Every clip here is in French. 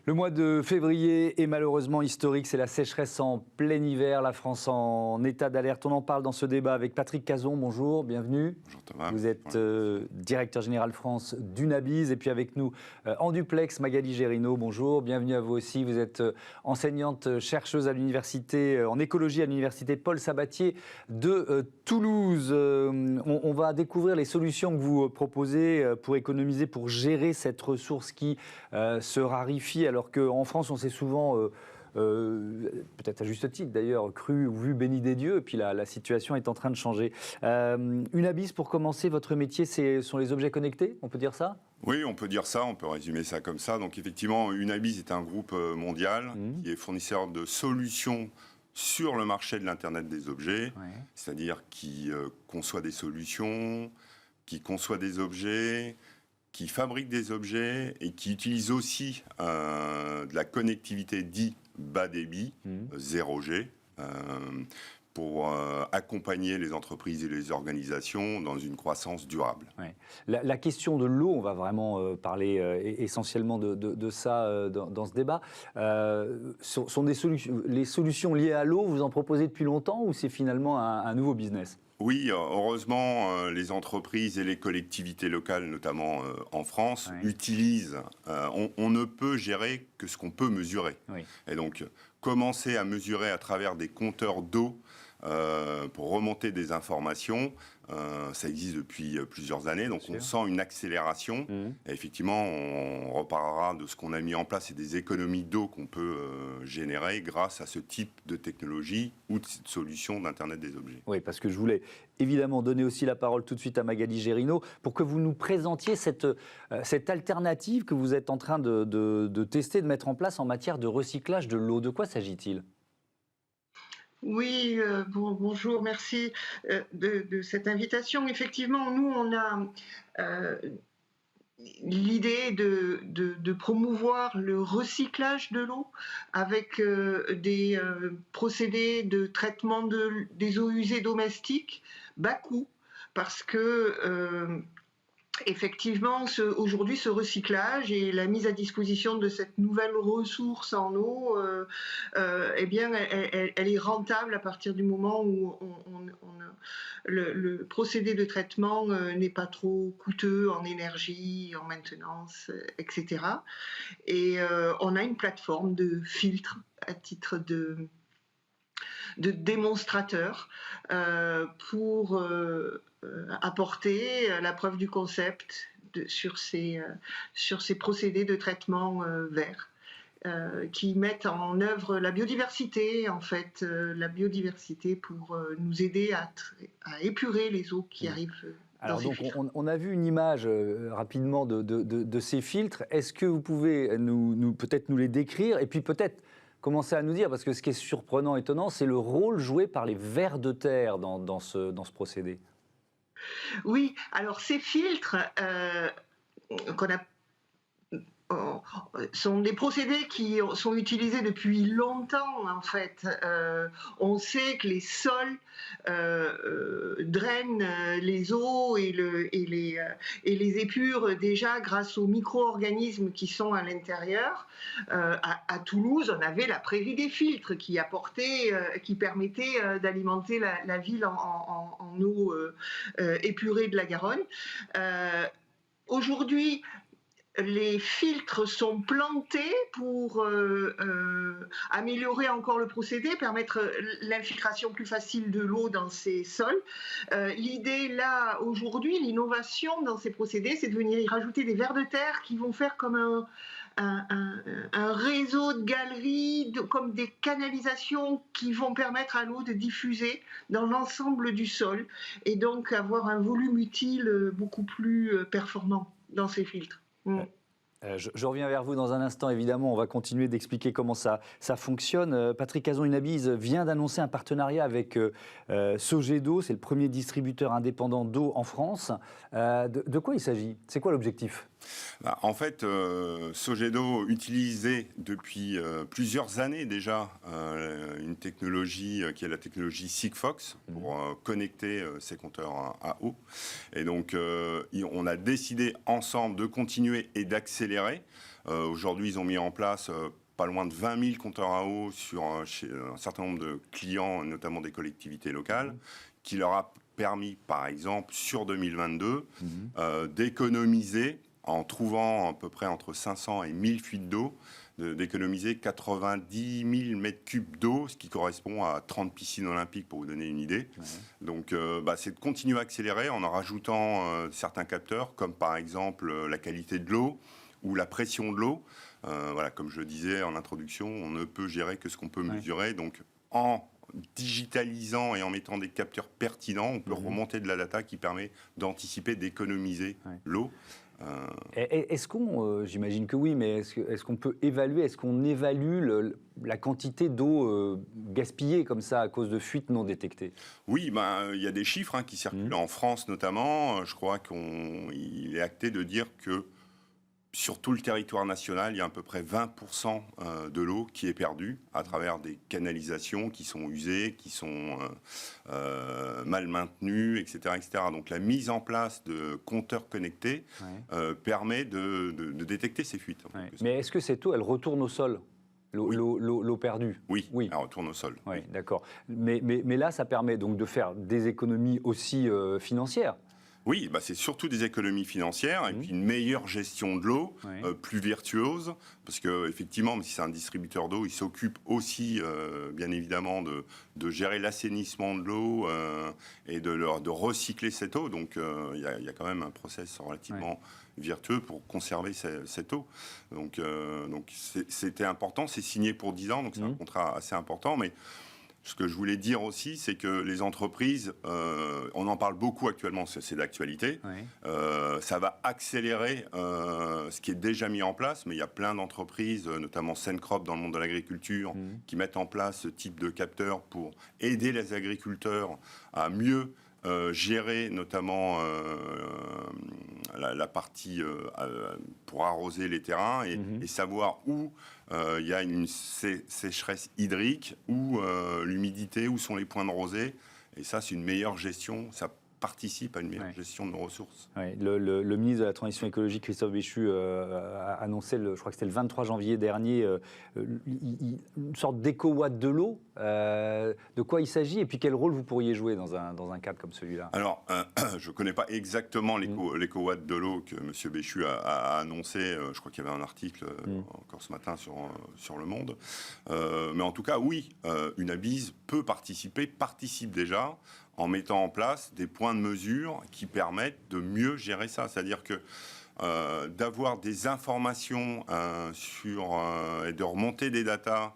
Le mois de février est malheureusement historique, c'est la sécheresse en plein hiver, la France en état d'alerte. On en parle dans ce débat avec Patrick Cazon, bonjour, bienvenue. Bonjour Thomas. Vous êtes directeur général France d'Unabyse et puis avec nous en duplex Magali Gérinot, bonjour, bienvenue à vous aussi. Vous êtes enseignante chercheuse à l'université en écologie à l'université Paul Sabatier de Toulouse. On va découvrir les solutions que vous proposez pour économiser, pour gérer cette ressource qui se raréfie. Alors qu'en France, on s'est souvent, peut-être à juste titre d'ailleurs, cru ou vu béni des dieux, et puis la situation est en train de changer. Unabyse, pour commencer, votre métier, ce sont les objets connectés, on peut dire ça ? Oui, on peut dire ça, on peut résumer ça comme ça. Donc effectivement, Unabyse est un groupe mondial qui est fournisseur de solutions sur le marché de l'Internet des objets, c'est-à-dire qui conçoit des solutions, qui conçoit des objets, qui fabrique des objets et qui utilise aussi de la connectivité dite bas débit, 0G, pour accompagner les entreprises et les organisations dans une croissance durable. Ouais. La question de l'eau, on va vraiment parler essentiellement de ça dans ce débat, sont les solutions liées à l'eau, vous en proposez depuis longtemps ou c'est finalement un nouveau business ? Oui, heureusement, les entreprises et les collectivités locales, notamment en France, utilisent. On ne peut gérer que ce qu'on peut mesurer. Oui. Et donc, commencer à mesurer à travers des compteurs d'eau pour remonter des informations, ça existe depuis plusieurs années, donc on sent une accélération. Et effectivement, on reparlera de ce qu'on a mis en place et des économies d'eau qu'on peut générer grâce à ce type de technologie ou de solution d'Internet des objets. Oui, parce que je voulais évidemment donner aussi la parole tout de suite à Magali Gérinot pour que vous nous présentiez cette alternative que vous êtes en train de tester, de mettre en place en matière de recyclage de l'eau. De quoi s'agit-il ? Oui, bonjour, merci de cette invitation. Effectivement, nous, on a l'idée de promouvoir le recyclage de l'eau avec des procédés de traitement des eaux usées domestiques bas coût, parce que effectivement, aujourd'hui, ce recyclage et la mise à disposition de cette nouvelle ressource en eau, eh bien, elle est rentable à partir du moment où le procédé de traitement n'est pas trop coûteux en énergie, en maintenance, etc. Et on a une plateforme de filtre à titre de démonstrateur pour apporter la preuve du concept sur ces procédés de traitement verts qui mettent en œuvre la biodiversité, en fait, la biodiversité pour nous aider à épurer les eaux qui arrivent. Alors donc, on a vu une image rapidement de ces filtres. Est-ce que vous pouvez peut-être nous les décrire et puis peut-être commencer à nous dire, parce que ce qui est surprenant, étonnant, c'est le rôle joué par les vers de terre dans ce procédé. Oui, alors ces filtres sont des procédés qui sont utilisés depuis longtemps, en fait. On sait que les sols drainent les eaux et les épurent déjà grâce aux micro-organismes qui sont à l'intérieur. À Toulouse, on avait la prairie des filtres qui permettait d'alimenter la ville en eau épurée de la Garonne. Aujourd'hui, les filtres sont plantés pour améliorer encore le procédé, permettre l'infiltration plus facile de l'eau dans ces sols. L'idée là, aujourd'hui, l'innovation dans ces procédés, c'est de venir y rajouter des vers de terre qui vont faire comme un réseau de galeries, comme des canalisations qui vont permettre à l'eau de diffuser dans l'ensemble du sol et donc avoir un volume utile beaucoup plus performant dans ces filtres. Je reviens vers vous dans un instant, évidemment, on va continuer d'expliquer comment ça fonctionne. Patrick Cazon, Unabyse vient d'annoncer un partenariat avec Sogedo, c'est le premier distributeur indépendant d'eau en France. De quoi il s'agit ? C'est quoi l'objectif ? En fait, Sogedo utilisait depuis plusieurs années déjà une technologie qui est la technologie Sigfox pour connecter ces compteurs à eau. Et donc, on a décidé ensemble de continuer et d'accélérer. Aujourd'hui, ils ont mis en place pas loin de 20 000 compteurs à eau chez un certain nombre de clients, notamment des collectivités locales, qui leur a permis, par exemple, sur 2022, d'économiser, en trouvant à peu près entre 500 et 1000 fuites d'eau, d'économiser 90 000 mètres cubes d'eau, ce qui correspond à 30 piscines olympiques, pour vous donner une idée. Donc, c'est de continuer à accélérer en rajoutant certains capteurs, comme par exemple la qualité de l'eau ou la pression de l'eau. Voilà, comme je le disais en introduction, on ne peut gérer que ce qu'on peut mesurer. Donc, en digitalisant et en mettant des capteurs pertinents, on peut remonter de la data qui permet d'anticiper, d'économiser l'eau. Est-ce qu'on, j'imagine que oui, mais est-ce qu'on peut évaluer, est-ce qu'on évalue la quantité d'eau gaspillée comme ça à cause de fuites non détectées? Oui, il y a des chiffres qui circulent en France notamment. Je crois qu'il est acté de dire que sur tout le territoire national, il y a à peu près 20% de l'eau qui est perdue à travers des canalisations qui sont usées, qui sont mal maintenues, etc., etc. Donc la mise en place de compteurs connectés permet de détecter ces fuites. Mais est-ce que cette eau, elle retourne au sol, l'eau perdue? Oui, elle retourne au sol. Oui, d'accord. Mais là, ça permet donc de faire des économies aussi financières. Oui, c'est surtout des économies financières et puis une meilleure gestion de l'eau, plus virtuose, parce qu'effectivement, si c'est un distributeur d'eau, il s'occupe aussi, bien évidemment, de gérer l'assainissement de l'eau et de recycler cette eau. Donc, il y a quand même un process relativement vertueux pour conserver cette eau. Donc c'était important, c'est signé pour 10 ans, donc c'est un contrat assez important, mais ce que je voulais dire aussi, c'est que les entreprises, on en parle beaucoup actuellement, c'est d'actualité, ça va accélérer ce qui est déjà mis en place, mais il y a plein d'entreprises, notamment Sencrop dans le monde de l'agriculture, qui mettent en place ce type de capteurs pour aider les agriculteurs à mieux gérer notamment la partie pour arroser les terrains et savoir où il y a une sécheresse hydrique, où l'humidité, où sont les points de rosée. Et ça, c'est une meilleure gestion. Ça participe à une meilleure gestion de nos ressources. Le ministre de la Transition écologique, Christophe Béchu, a annoncé, je crois que c'était le 23 janvier dernier, une sorte d'éco-watt de l'eau. De quoi il s'agit et puis quel rôle vous pourriez jouer dans un cadre comme celui-là? Alors, je ne connais pas exactement l'éco-watt de l'eau que M. Béchu a annoncé. Je crois qu'il y avait un article encore ce matin sur Le Monde. Mais en tout cas, oui, Unabise participe déjà en mettant en place des points de mesure qui permettent de mieux gérer ça. C'est-à-dire que d'avoir des informations et de remonter des datas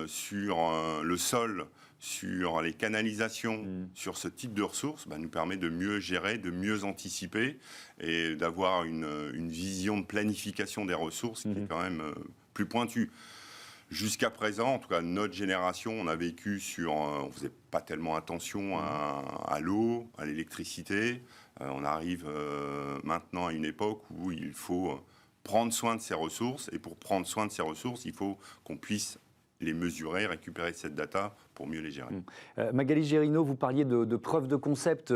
sur le sol, sur les canalisations, sur ce type de ressources, nous permet de mieux gérer, de mieux anticiper et d'avoir une vision de planification des ressources qui est quand même plus pointue. Jusqu'à présent, en tout cas notre génération, on a vécu on ne faisait pas tellement attention à l'eau, à l'électricité. On arrive maintenant à une époque où il faut prendre soin de ces ressources. Et pour prendre soin de ces ressources, il faut qu'on puisse les mesurer, récupérer cette data pour mieux les gérer. Magali Gérinot, vous parliez de preuve de concept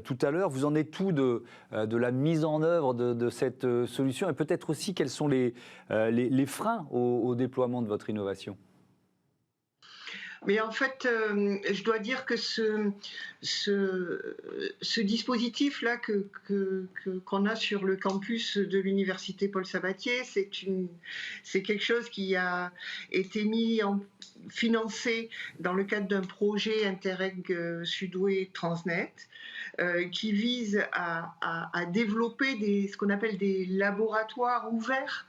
tout à l'heure. Vous en êtes où de la mise en œuvre de cette solution et peut-être aussi quels sont les freins au déploiement de votre innovation? Mais en fait, je dois dire que ce dispositif-là qu'on a sur le campus de l'université Paul Sabatier, c'est quelque chose qui a été financé dans le cadre d'un projet Interreg Sud-Ouest Transnet, qui vise à développer ce qu'on appelle des laboratoires ouverts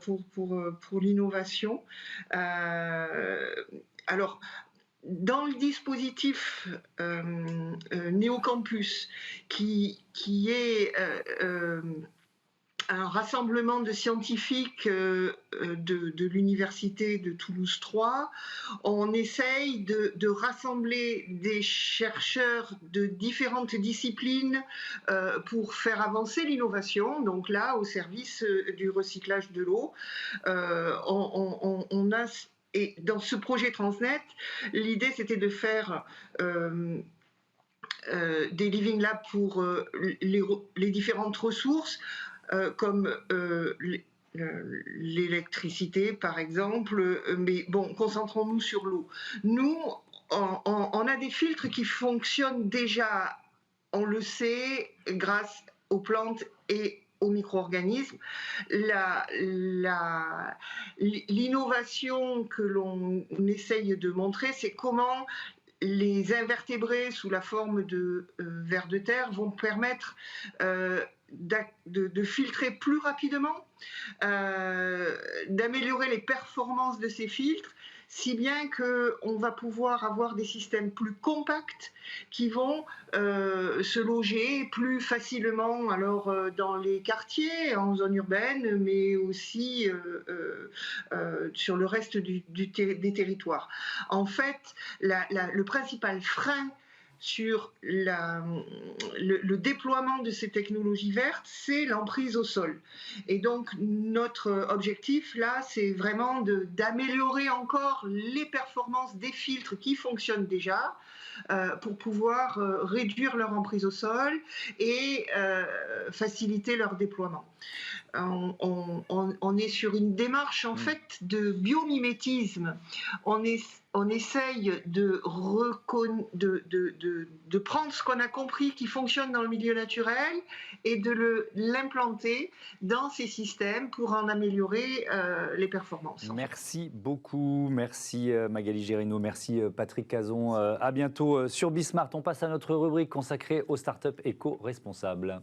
pour l'innovation. Alors, dans le dispositif Néocampus, qui est un rassemblement de scientifiques de l'université de Toulouse 3. On essaye de rassembler des chercheurs de différentes disciplines pour faire avancer l'innovation, donc là, au service du recyclage de l'eau. On a, et dans ce projet Transnet, l'idée, c'était de faire des Living Labs pour les différentes ressources, comme l'électricité, par exemple, mais bon, concentrons-nous sur l'eau. Nous, on a des filtres qui fonctionnent déjà, on le sait, grâce aux plantes et aux micro-organismes. L'innovation que l'on essaye de montrer, c'est comment les invertébrés sous la forme de vers de terre vont permettre de filtrer plus rapidement, d'améliorer les performances de ces filtres, si bien qu'on va pouvoir avoir des systèmes plus compacts qui vont se loger plus facilement alors, dans les quartiers, en zone urbaine, mais aussi sur le reste des territoires. En fait, le principal frein sur le déploiement de ces technologies vertes, c'est l'emprise au sol. Et donc, notre objectif, là, c'est vraiment d'améliorer encore les performances des filtres qui fonctionnent déjà, pour pouvoir réduire leur emprise au sol et faciliter leur déploiement. On est sur une démarche en fait de biomimétisme. On essaye de prendre ce qu'on a compris qui fonctionne dans le milieu naturel et de l'implanter dans ces systèmes pour en améliorer les performances. Merci beaucoup, merci Magali Gérinot, merci Patrick Cazon. À bientôt sur Bismart. On passe à notre rubrique consacrée aux startups éco-responsables.